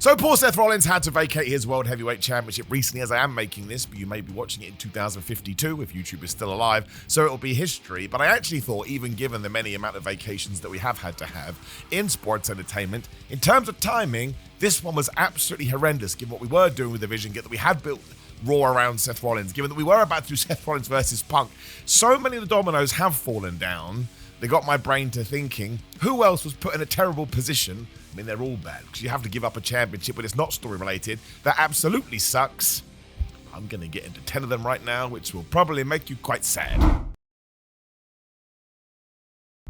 So poor Seth Rollins had to vacate his World Heavyweight Championship recently as I am making this, but you may be watching it in 2052 if YouTube is still alive, so it'll be history. But I actually thought, even given the many amount of vacations that we have had to have in sports entertainment, in terms of timing, this one was absolutely horrendous given what we were doing with the vision, given that we had built Raw around Seth Rollins, given that we were about to do Seth Rollins versus Punk. So many of the dominoes have fallen down. They got my brain to thinking, who else was put in a terrible position? I mean, they're all bad, because you have to give up a championship when it's not story-related. That absolutely sucks. I'm going to get into 10 of them right now, which will probably make you quite sad.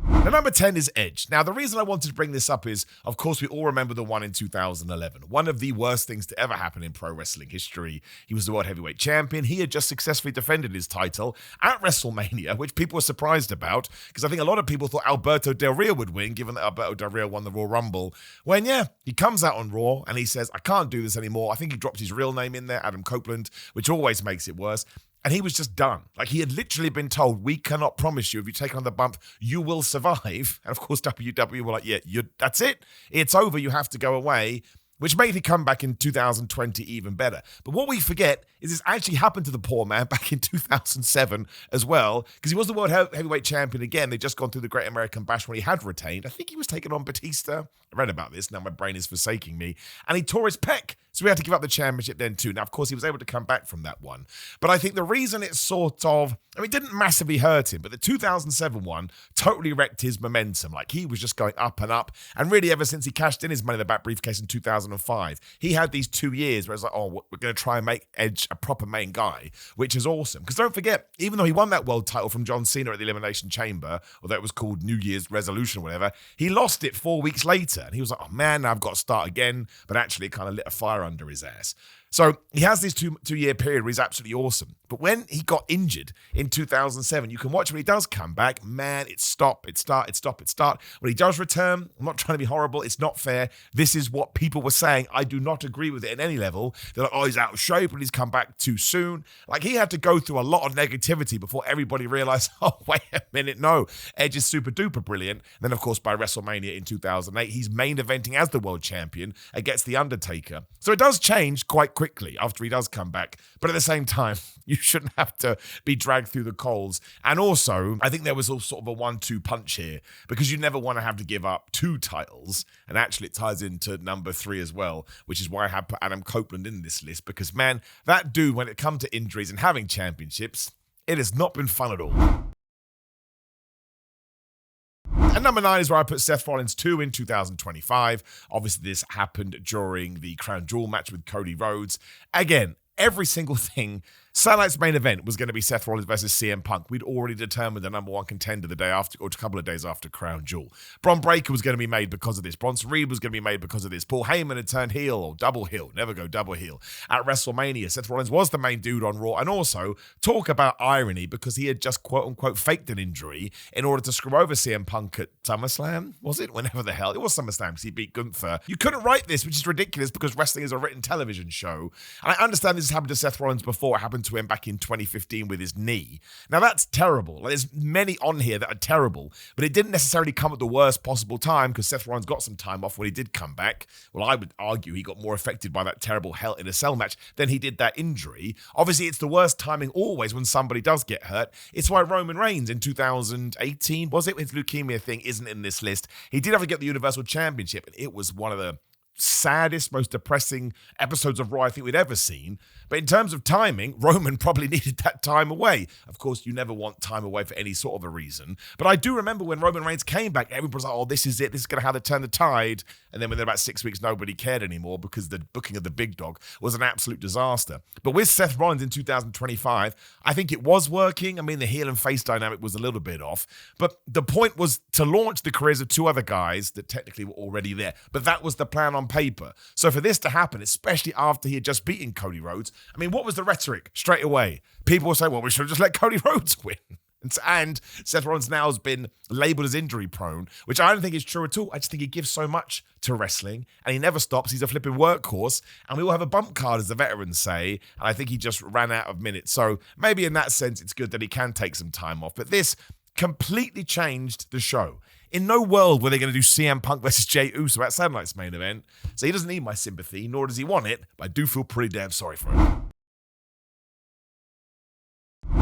Now, number 10 is Edge. Now, the reason I wanted to bring this up is, of course, we all remember the one in 2011. One of the worst things to ever happen in pro wrestling history. He was the World Heavyweight Champion. He had just successfully defended his title at WrestleMania, which people were surprised about, because I think a lot of people thought Alberto Del Rio would win, given that Alberto Del Rio won the Royal Rumble. When, yeah, he comes out on Raw and he says, I can't do this anymore. I think he dropped his real name in there, Adam Copeland, which always makes it worse. And he was just done. Like, he had literally been told, we cannot promise you if you take on the bump, you will survive. And of course, WWE were like, yeah, that's it. It's over. You have to go away, which made him come back in 2020 even better. But what we forget is this actually happened to the poor man back in 2007 as well, because he was the World Heavyweight Champion again. They'd just gone through the Great American Bash when he had retained. I think he was taking on Batista. I read about this. Now my brain is forsaking me. And he tore his pec. So we had to give up the championship then too. Now, of course, he was able to come back from that one. But I think the reason it sort of, it didn't massively hurt him, but the 2007 one totally wrecked his momentum. Like, he was just going up and up. And really, ever since he cashed in his Money in the Bank briefcase in 2005, he had these 2 years where it's like, oh, we're going to try and make Edge a proper main guy, which is awesome. Because don't forget, even though he won that world title from John Cena at the Elimination Chamber, although it was called New Year's Resolution or whatever, he lost it 4 weeks later. And he was like, oh man, now I've got to start again. But actually, it kind of lit a fire under his ass. So he has this two-year period where he's absolutely awesome. But when he got injured in 2007, you can watch when he does come back. Man, it's stop, it's start, it's stop, it's start. When he does return, I'm not trying to be horrible. It's not fair. This is what people were saying. I do not agree with it at any level. They're like, oh, he's out of shape and he's come back too soon. Like, he had to go through a lot of negativity before everybody realized, oh, wait a minute, no. Edge is super duper brilliant. And then, of course, by WrestleMania in 2008, he's main eventing as the world champion against The Undertaker. So it does change quite quickly after he does come back. But at the same time, you shouldn't have to be dragged through the coals. And also, I think there was all sort of a 1-2 punch here, because you never want to have to give up 2 titles. And actually, it ties into number 3 as well, which is why I have put Adam Copeland in this list, because, man, that dude, when it comes to injuries and having championships, it has not been fun at all. And number 9 is where I put Seth Rollins 2 in 2025. Obviously, this happened during the Crown Jewel match with Cody Rhodes. Again, every single thing. Saturday night's main event was going to be Seth Rollins versus CM Punk. We'd already determined the number 1 contender the day after, or a couple of days after Crown Jewel. Bron Breakker was going to be made because of this. Bronson Reed was going to be made because of this. Paul Heyman had turned heel, or double heel. Never go double heel. At WrestleMania, Seth Rollins was the main dude on Raw. And also, talk about irony, because he had just quote-unquote faked an injury in order to screw over CM Punk at SummerSlam. Was it? Whenever the hell. It was SummerSlam, because he beat Gunther. You couldn't write this, which is ridiculous, because wrestling is a written television show. And I understand this has happened to Seth Rollins before. It happened to him back in 2015 with his knee. Now, that's terrible. Like, there's many on here that are terrible, but it didn't necessarily come at the worst possible time, because Seth Rollins got some time off when he did come back. Well, I would argue he got more affected by that terrible Hell in a Cell match than he did that injury. Obviously, it's the worst timing always when somebody does get hurt. It's why Roman Reigns in 2018, was it, his leukemia thing, isn't in this list. He did have to get the Universal Championship, and it was one of the saddest, most depressing episodes of Raw I think we'd ever seen. But in terms of timing, Roman probably needed that time away. Of course, you never want time away for any sort of a reason. But I do remember when Roman Reigns came back, everybody was like, oh, this is it. This is going to how they turn the tide. And then within about 6 weeks, nobody cared anymore, because the booking of the big dog was an absolute disaster. But with Seth Rollins in 2025, I think it was working. I mean, the heel and face dynamic was a little bit off. But the point was to launch the careers of 2 other guys that technically were already there. But that was the plan on paper. So for this to happen, especially after he had just beaten Cody Rhodes, I mean, what was the rhetoric straight away? People will say, well, we should have just let Cody Rhodes win. And Seth Rollins now has been labeled as injury prone, which I don't think is true at all. I just think he gives so much to wrestling, and he never stops. He's a flipping workhorse, and we all have a bump card, as the veterans say, and I think he just ran out of minutes. So maybe in that sense, it's good that he can take some time off. But this completely changed the show. In no world were they going to do CM Punk versus Jey Uso at Saturday Night's main event. So he doesn't need my sympathy, nor does he want it, but I do feel pretty damn sorry for him.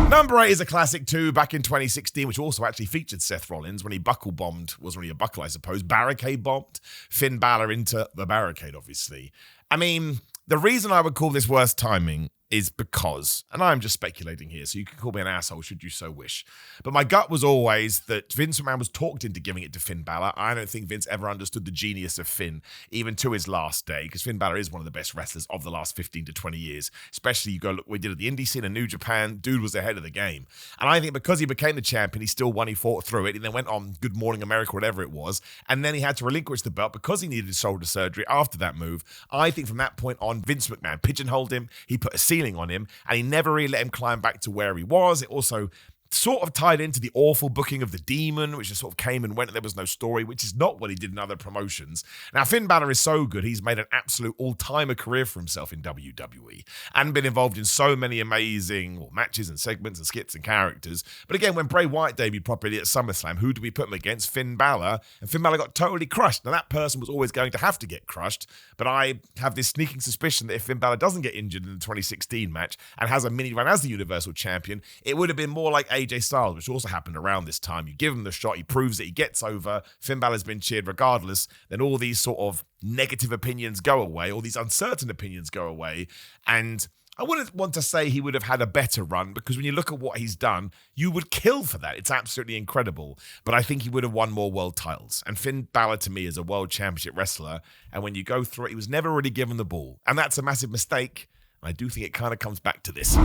Number 8 is a classic too, back in 2016, which also actually featured Seth Rollins when he buckle bombed, wasn't really a buckle, I suppose, barricade bombed Finn Balor into the barricade, obviously. I mean, the reason I would call this worst timing is because, and I'm just speculating here, so you can call me an asshole should you so wish, but my gut was always that Vince McMahon was talked into giving it to Finn Balor. I don't think Vince ever understood the genius of Finn, even to his last day, because Finn Balor is one of the best wrestlers of the last 15 to 20 years, especially you go look what we did at the indie scene in New Japan. Dude was ahead of the game. And I think because he became the champion, he still won, he fought through it, and then went on Good Morning America, whatever it was, and then he had to relinquish the belt because he needed shoulder surgery after that move. I think from that point on, Vince McMahon pigeonholed him, he put a ceiling on him, and he never really let him climb back to where he was. It also sort of tied into the awful booking of the Demon, which just sort of came and went and there was no story, which is not what he did in other promotions. Now, Finn Balor is so good, he's made an absolute all-timer career for himself in WWE and been involved in so many amazing matches and segments and skits and characters. But again, when Bray Wyatt debuted properly at SummerSlam, who do we put him against? Finn Balor. And Finn Balor got totally crushed. Now, that person was always going to have to get crushed, but I have this sneaking suspicion that if Finn Balor doesn't get injured in the 2016 match and has a mini run as the Universal Champion, it would have been more like AJ Styles, which also happened around this time. You give him the shot, he proves that he gets over, Finn Balor's been cheered regardless, then all these sort of negative opinions go away, all these uncertain opinions go away, and I wouldn't want to say he would have had a better run, because when you look at what he's done, you would kill for that. It's absolutely incredible, but I think he would have won more world titles, and Finn Balor to me is a world championship wrestler, and when you go through it, he was never really given the ball, and that's a massive mistake. I do think it kind of comes back to this.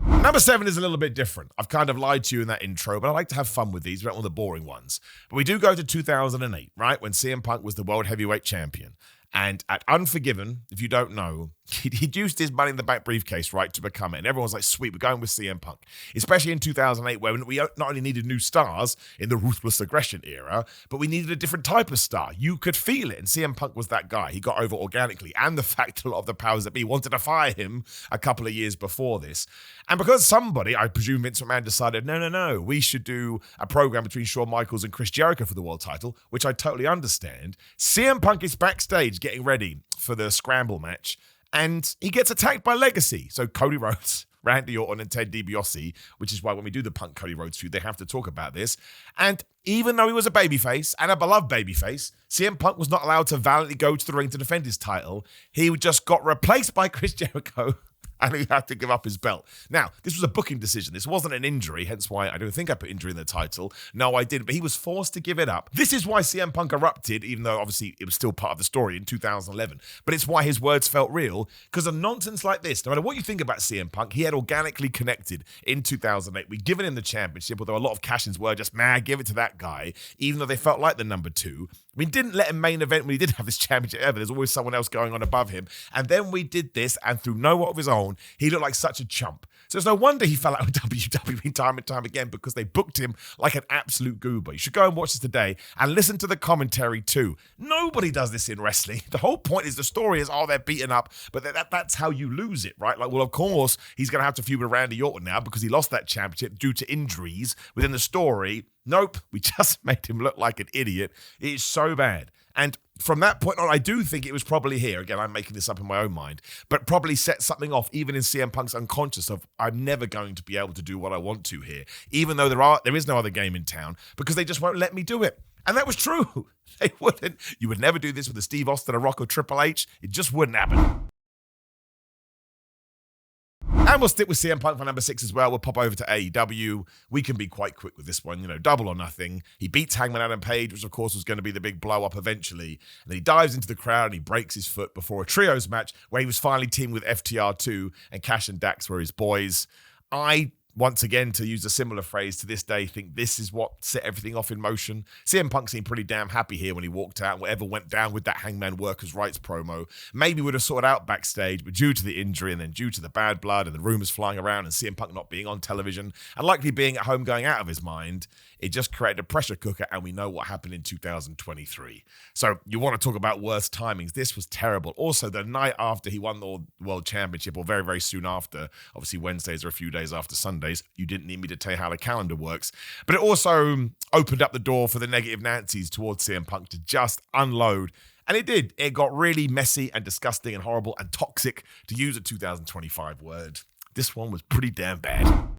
Number 7 is a little bit different. I've kind of lied to you in that intro, but I like to have fun with these. We don't want the boring ones. But we do go to 2008, right? When CM Punk was the World Heavyweight Champion. And at Unforgiven, if you don't know, he'd used his Money in the Bank briefcase, right, to become it. And everyone's like, sweet, we're going with CM Punk. Especially in 2008, where we not only needed new stars in the Ruthless Aggression era, but we needed a different type of star. You could feel it. And CM Punk was that guy. He got over organically. And the fact a lot of the powers that be wanted to fire him a couple of years before this. And because somebody, I presume Vince McMahon, decided, no, we should do a program between Shawn Michaels and Chris Jericho for the world title, which I totally understand. CM Punk is backstage getting ready for the scramble match, and he gets attacked by Legacy. So Cody Rhodes, Randy Orton, and Ted DiBiase, which is why when we do the Punk Cody Rhodes feud, they have to talk about this. And even though he was a babyface, and a beloved babyface, CM Punk was not allowed to valiantly go to the ring to defend his title. He just got replaced by Chris Jericho, and he had to give up his belt. Now, this was a booking decision. This wasn't an injury, hence why I don't think I put injury in the title. No, I didn't, but he was forced to give it up. This is why CM Punk erupted, even though obviously it was still part of the story in 2011. But it's why his words felt real, because of nonsense like this, no matter what you think about CM Punk, he had organically connected in 2008. We'd given him the championship, although a lot of cash-ins were just, man, give it to that guy, even though they felt like the number 2. We didn't let him main event when he did have this championship ever. There's always someone else going on above him. And then we did this, and through no fault of his own, he looked like such a chump. So it's no wonder he fell out with WWE time and time again, because they booked him like an absolute goober. You should go and watch this today and listen to the commentary too. Nobody does this in wrestling. The whole point is the story is, they're beaten up, but that's how you lose it, right? Like, well, of course, he's going to have to feud with Randy Orton now because he lost that championship due to injuries within the story. Nope, we just made him look like an idiot. It is so bad. And from that point on, I do think it was probably here. Again, I'm making this up in my own mind, but probably set something off even in CM Punk's unconscious of, I'm never going to be able to do what I want to here, even though there is no other game in town, because they just won't let me do it. And that was true. They wouldn't. You would never do this with a Steve Austin, a Rock, or Triple H. It just wouldn't happen. And we'll stick with CM Punk for number 6 as well. We'll pop over to AEW. We can be quite quick with this one, double or nothing. He beats Hangman Adam Page, which of course was going to be the big blow up eventually. And he dives into the crowd and he breaks his foot before a trios match where he was finally teamed with FTR2, and Cash and Dax were his boys. I, once again, to use a similar phrase to this day, think this is what set everything off in motion. CM Punk seemed pretty damn happy here when he walked out, and whatever went down with that Hangman Workers' Rights promo maybe would have sorted out backstage, but due to the injury and then due to the bad blood and the rumors flying around and CM Punk not being on television and likely being at home going out of his mind, it just created a pressure cooker, and we know what happened in 2023. So you want to talk about worst timings. This was terrible. Also, the night after he won the World Championship, or very, very soon after, obviously Wednesdays are a few days after Sunday, Sundays. You didn't need me to tell you how the calendar works. But it also opened up the door for the negative Nancy's towards CM Punk to just unload. And it did. It got really messy and disgusting and horrible and toxic, to use a 2025 word. This one was pretty damn bad.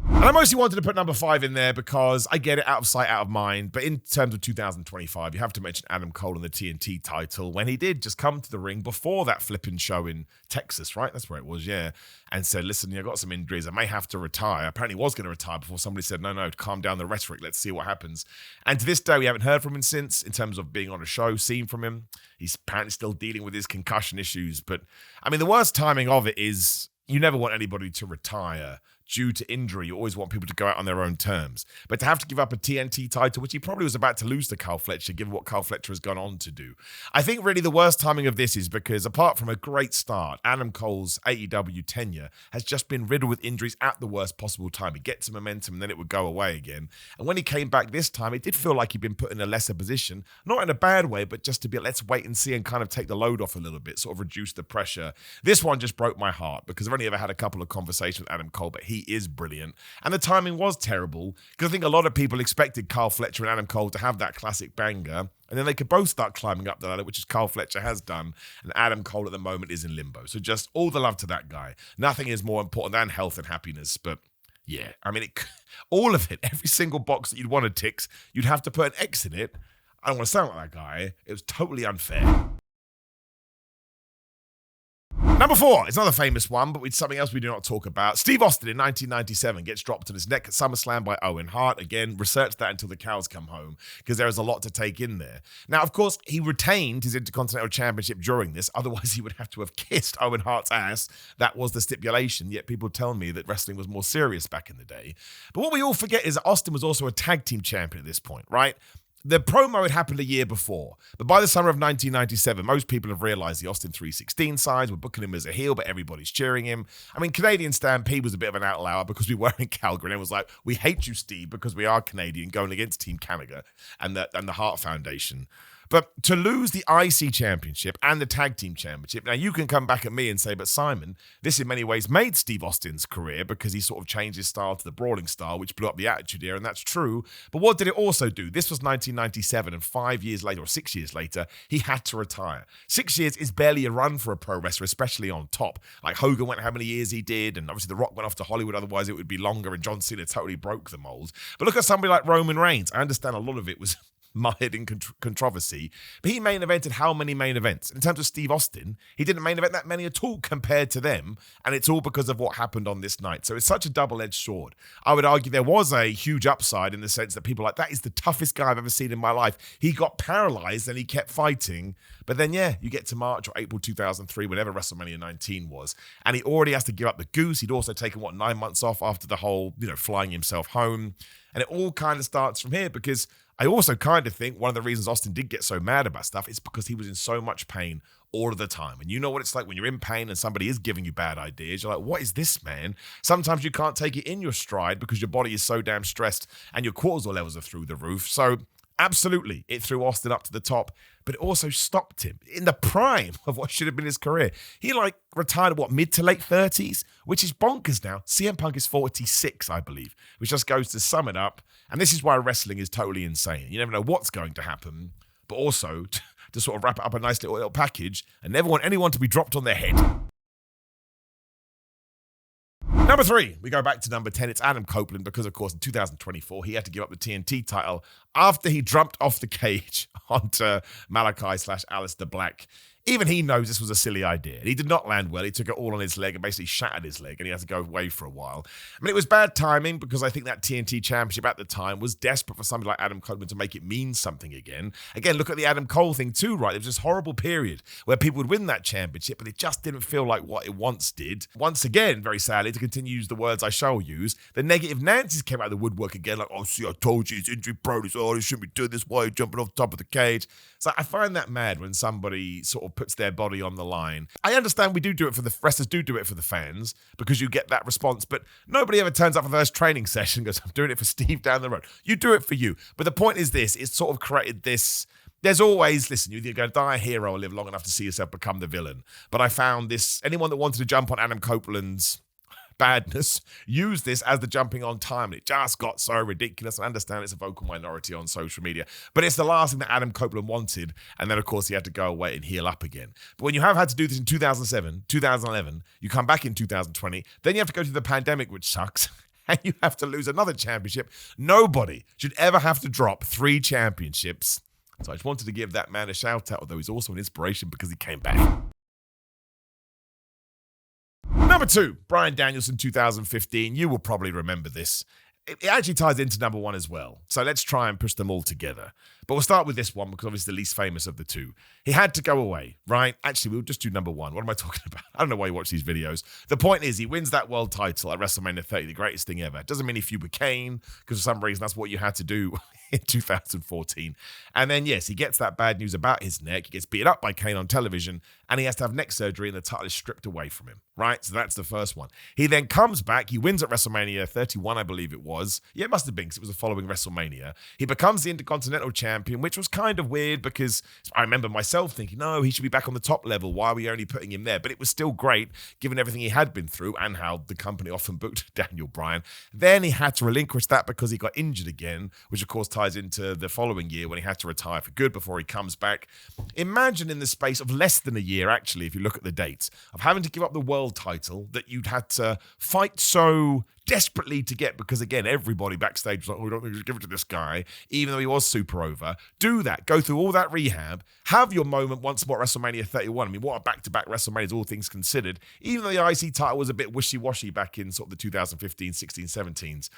And I mostly wanted to put number 5 in there because I get it, out of sight, out of mind. But in terms of 2025, you have to mention Adam Cole and the TNT title when he did just come to the ring before that flipping show in Texas, right? That's where it was, yeah. And said, listen, I've got some injuries. I may have to retire. Apparently was going to retire before somebody said, no, calm down the rhetoric. Let's see what happens. And to this day, we haven't heard from him since in terms of being on a show, seen from him. He's apparently still dealing with his concussion issues. But, I mean, the worst timing of it is you never want anybody to retire due to injury. You always want people to go out on their own terms. But to have to give up a TNT title, which he probably was about to lose to Kyle Fletcher, given what Kyle Fletcher has gone on to do. I think really the worst timing of this is because apart from a great start, Adam Cole's AEW tenure has just been riddled with injuries at the worst possible time. He'd get some momentum and then it would go away again. And when he came back this time, it did feel like he'd been put in a lesser position, not in a bad way, but just to be, let's wait and see and kind of take the load off a little bit, sort of reduce the pressure. This one just broke my heart because I've only ever had a couple of conversations with Adam Cole, but he is brilliant. And the timing was terrible because I think a lot of people expected Kyle Fletcher and Adam Cole to have that classic banger, and then they could both start climbing up the ladder, which is Kyle Fletcher has done, and Adam Cole at the moment is in limbo. So just all the love to that guy. Nothing is more important than health and happiness, but yeah, I mean, all of it, every single box that you'd want to tick, you'd have to put an X in it. I don't want to sound like that guy. It was totally unfair. Number 4 is another famous one, but with something else we do not talk about. Steve Austin in 1997 gets dropped on his neck at SummerSlam by Owen Hart. Again, research that until the cows come home because there is a lot to take in there. Now, of course, he retained his Intercontinental Championship during this. Otherwise, he would have to have kissed Owen Hart's ass. That was the stipulation. Yet people tell me that wrestling was more serious back in the day. But what we all forget is that Austin was also a tag team champion at this point, right? The promo had happened a year before, but by the summer of 1997, most people have realized the Austin 316 sides were booking him as a heel, but everybody's cheering him. I mean, Canadian Stampede was a bit of an outlier because we were in Calgary, and it was like, we hate you, Steve, because we are Canadian, going against Team Canada and the Hart Foundation. But to lose the IC Championship and the Tag Team Championship, now you can come back at me and say, but Simon, this in many ways made Steve Austin's career because he sort of changed his style to the brawling style, which blew up the Attitude Era, and that's true. But what did it also do? This was 1997, and 5 years later, or 6 years later, he had to retire. 6 years is barely a run for a pro wrestler, especially on top. Like Hogan went how many years he did, and obviously The Rock went off to Hollywood, otherwise it would be longer, and John Cena totally broke the mold. But look at somebody like Roman Reigns. I understand a lot of it was mired in controversy, but he main evented how many main events? In terms of Steve Austin, he didn't main event that many at all compared to them, and it's all because of what happened on this night. So it's such a double-edged sword. I would argue there was a huge upside in the sense that people are like, that is the toughest guy I've ever seen in my life. He got paralyzed and he kept fighting, but then yeah, you get to March or April 2003, whenever WrestleMania 19 was, and he already has to give up the goose. He'd also taken, 9 months off after the whole, flying himself home, and it all kind of starts from here because I also kind of think one of the reasons Austin did get so mad about stuff is because he was in so much pain all of the time. And you know what it's like when you're in pain and somebody is giving you bad ideas. You're like, what is this, man? Sometimes you can't take it in your stride because your body is so damn stressed and your cortisol levels are through the roof. So absolutely, it threw Austin up to the top, but it also stopped him in the prime of what should have been his career. He retired at mid to late 30s, which is bonkers now. CM Punk is 46, I believe, which just goes to sum it up. And this is why wrestling is totally insane. You never know what's going to happen, but also to sort of wrap it up a nice little package and never want anyone to be dropped on their head. Number 3, we go back to number 10. It's Adam Copeland because, of course, in 2024, he had to give up the TNT title after he jumped off the cage onto Malachi/Aleister Black. Even he knows this was a silly idea. He did not land well. He took it all on his leg and basically shattered his leg, and he had to go away for a while. I mean, it was bad timing because I think that TNT Championship at the time was desperate for somebody like Adam Copeland to make it mean something again. Again, look at the Adam Cole thing too, right? There was this horrible period where people would win that championship, but it just didn't feel like what it once did. Once again, very sadly, to continue to use the words I shall use, the negative Nancy's came out of the woodwork again, like, oh, see, I told you, it's injury prone. Oh, you shouldn't be doing this. Why are you jumping off the top of the cage? So I find that mad when somebody sort of puts their body on the line. I understand we do it for the wrestlers, do it for the fans because you get that response, but nobody ever turns up for the first training session and goes, I'm doing it for Steve down the road. You do it for you. But the point is this, it's sort of created this, there's always, listen, you're either going to die a hero or live long enough to see yourself become the villain. But I found this, anyone that wanted to jump on Adam Copeland's badness, used this as the jumping on time. And it just got so ridiculous. I understand it's a vocal minority on social media, but it's the last thing that Adam Copeland wanted. And then, of course, he had to go away and heal up again. But when you have had to do this in 2007, 2011, you come back in 2020, then you have to go through the pandemic, which sucks. And you have to lose another championship. Nobody should ever have to drop 3 championships. So I just wanted to give that man a shout out, although he's also an inspiration because he came back. Number 2, Bryan Danielson, 2015. You will probably remember this. It actually ties into number 1 as well. So let's try and push them all together. But we'll start with this one because obviously the least famous of the 2. He had to go away, right? Actually, we'll just do number 1. What am I talking about? I don't know why you watch these videos. The point is he wins that world title at WrestleMania 30, the greatest thing ever. It doesn't mean he feud with Kane because for some reason that's what you had to do in 2014. And then, yes, he gets that bad news about his neck. He gets beaten up by Kane on television and he has to have neck surgery and the title is stripped away from him, right? So that's the first one. He then comes back. He wins at WrestleMania 31, I believe it was. Yeah, it must have been because it was the following WrestleMania. He becomes the Intercontinental Champion, which was kind of weird because I remember myself thinking, no, he should be back on the top level. Why are we only putting him there? But it was still great given everything he had been through and how the company often booked Daniel Bryan. Then he had to relinquish that because he got injured again, which of course ties into the following year when he had to retire for good before he comes back. Imagine in the space of less than a year, actually, if you look at the dates, of having to give up the world title that you'd had to fight so desperately to get because, again, everybody backstage was like, oh, we don't think we should give it to this guy, even though he was super over. Do that. Go through all that rehab. Have your moment once more at WrestleMania 31. I mean, what a back-to-back WrestleManias, all things considered. Even though the IC title was a bit wishy-washy back in sort of the 2015, 16, 17s.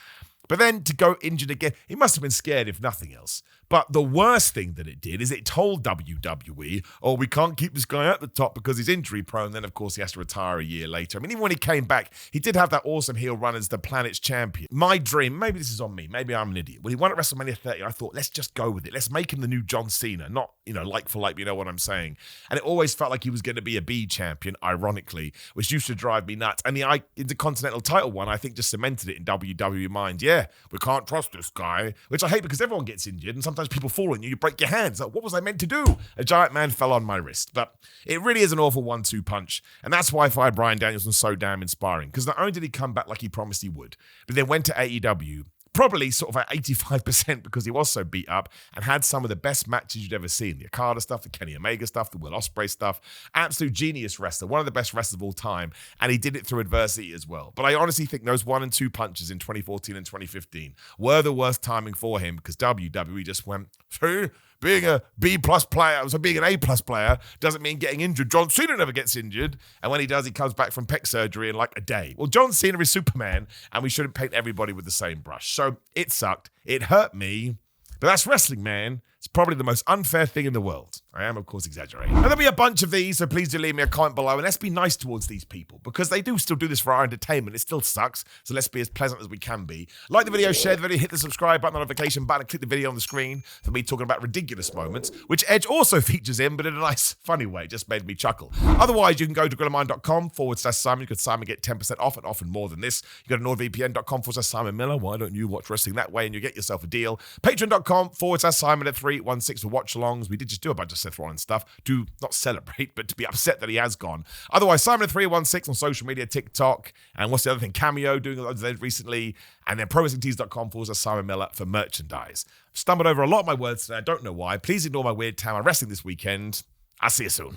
But then to go injured again, he must have been scared if nothing else. But the worst thing that it did is it told WWE, oh, we can't keep this guy at the top because he's injury prone. Then, of course, he has to retire a year later. I mean, even when he came back, he did have that awesome heel run as the planet's champion. My dream, maybe this is on me, maybe I'm an idiot. When he won at WrestleMania 30, I thought, let's just go with it. Let's make him the new John Cena, not, like for like, you know what I'm saying? And it always felt like he was going to be a B champion, ironically, which used to drive me nuts. And the Intercontinental title one, I think, just cemented it in WWE mind. Yeah, we can't trust this guy, which I hate because everyone gets injured and sometimes people fall on you, you break your hands. Like, what was I meant to do? A giant man fell on my wrist. But it really is an awful 1-2 punch. And that's why I find Bryan Danielson so damn inspiring. Because not only did he come back like he promised he would, but then went to AEW, probably sort of at 85% because he was so beat up and had some of the best matches you'd ever seen. The Okada stuff, the Kenny Omega stuff, the Will Ospreay stuff. Absolute genius wrestler, one of the best wrestlers of all time. And he did it through adversity as well. But I honestly think those 1 and 2 punches in 2014 and 2015 were the worst timing for him because WWE just went, see, being a B-plus player, so being an A-plus player doesn't mean getting injured. John Cena never gets injured. And when he does, he comes back from pec surgery in like a day. Well, John Cena is Superman, and we shouldn't paint everybody with the same brush. So it sucked. It hurt me. But that's wrestling, man. It's probably the most unfair thing in the world. I am, of course, exaggerating. And there'll be a bunch of these, so please do leave me a comment below. And let's be nice towards these people because they do still do this for our entertainment. It still sucks. So let's be as pleasant as we can be. Like the video, share the video, hit the subscribe button, notification button, and click the video on the screen for me talking about ridiculous moments, which Edge also features in, but in a nice, funny way. It just made me chuckle. Otherwise, you can go to grillermind.com/Simon. You could Simon get 10% off and often more than this. You go to nordvpn.com/Simon Miller. Why don't you watch wrestling that way and you get yourself a deal? Patreon.com/Simon at 316 for watch-alongs. We did just do a bunch of Seth Rollins stuff to not celebrate, but to be upset that he has gone. Otherwise, Simon at 316 on social media, TikTok, and what's the other thing? Cameo, doing a lot of those recently, and then prowrestlingtees.com/Simon Miller for merchandise. I've stumbled over a lot of my words today. I don't know why. Please ignore my weird time. I'm wrestling this weekend. I'll see you soon.